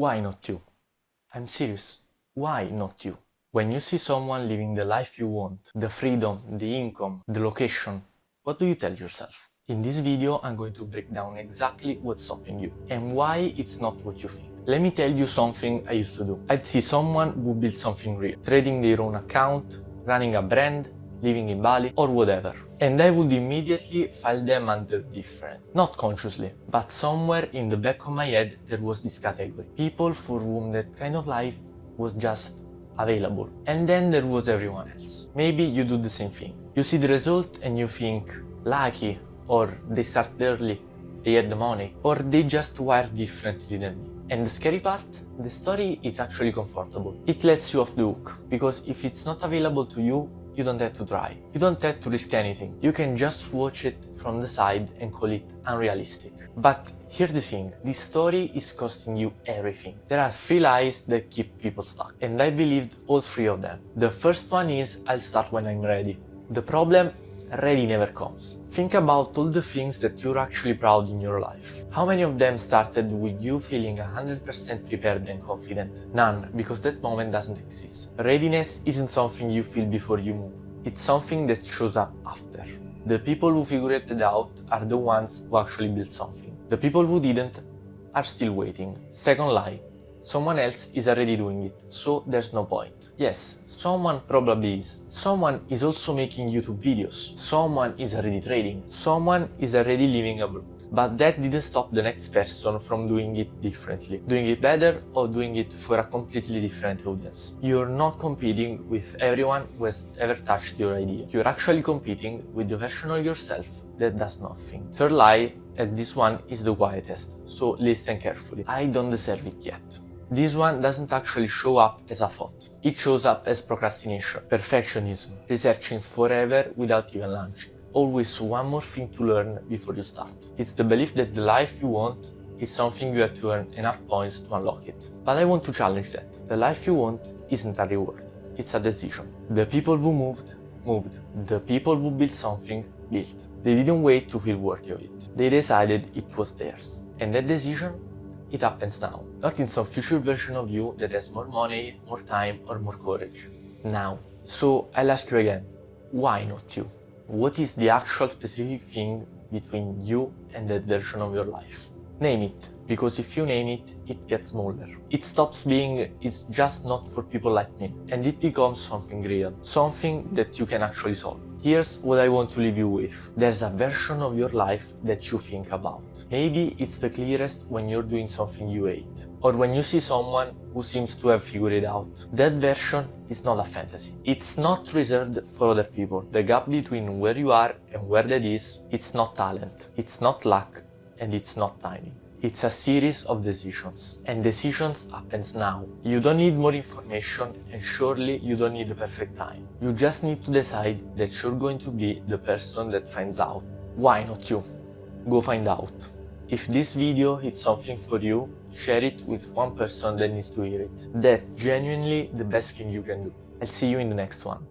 Why not you? I'm serious. Why not you? When you see someone living the life you want, the freedom, the income, the location, what do you tell yourself? In this video, I'm going to break down exactly what's stopping you and why it's not what you think. Let me tell you something I used to do. I'd see someone who built something real, trading their own account, running a brand, living in Bali, or whatever. And I would immediately file them under different. Not consciously, but somewhere in the back of my head there was this category. People for whom that kind of life was just available. And then there was everyone else. Maybe you do the same thing. You see the result and you think, lucky, or they start early, they had the money, or they just wired differently than me. And the scary part, the story is actually comfortable. It lets you off the hook, because if it's not available to you, you don't have to try. You don't have to risk anything. You can just watch it from the side and call it unrealistic. But here's the thing, this story is costing you everything. There are 3 lies that keep people stuck, and I believed all 3 of them. The first one is, I'll start when I'm ready. The problem, ready never comes. Think about all the things that you're actually proud in your life. How many of them started with you feeling 100% prepared and confident? None, because that moment doesn't exist. Readiness isn't something you feel before you move. It's something that shows up after. The people who figured it out are the ones who actually built something. The people who didn't are still waiting. Second lie, someone else is already doing it, so there's no point. Yes, someone probably is. Someone is also making YouTube videos. Someone is already trading. Someone is already living abroad. But that didn't stop the next person from doing it differently, doing it better, or doing it for a completely different audience. You're not competing with everyone who has ever touched your idea. You're actually competing with the version of yourself that does nothing. Third lie, and this one is the quietest, so listen carefully. I don't deserve it yet. This one doesn't actually show up as a thought. It shows up as procrastination, perfectionism, researching forever without even launching. Always one more thing to learn before you start. It's the belief that the life you want is something you have to earn enough points to unlock it. But I want to challenge that. The life you want isn't a reward, it's a decision. The people who moved, moved. The people who built something, built. They didn't wait to feel worthy of it. They decided it was theirs. And that decision, it happens now, not in some future version of you that has more money, more time, or more courage. Now. So I'll ask you again, why not you? What is the actual specific thing between you and that version of your life? Name it, because if you name it, it gets smaller. It stops being, it's just not for people like me, and it becomes something real, something that you can actually solve. Here's what I want to leave you with. There's a version of your life that you think about. Maybe it's the clearest when you're doing something you hate, or when you see someone who seems to have figured it out. That version is not a fantasy. It's not reserved for other people. The gap between where you are and where that is, it's not talent, it's not luck, and it's not timing. It's a series of decisions, and decisions happens now. You don't need more information, and surely you don't need the perfect time. You just need to decide that you're going to be the person that finds out. Why not you? Go find out. If this video hits something for you, share it with one person that needs to hear it. That's genuinely the best thing you can do. I'll see you in the next one.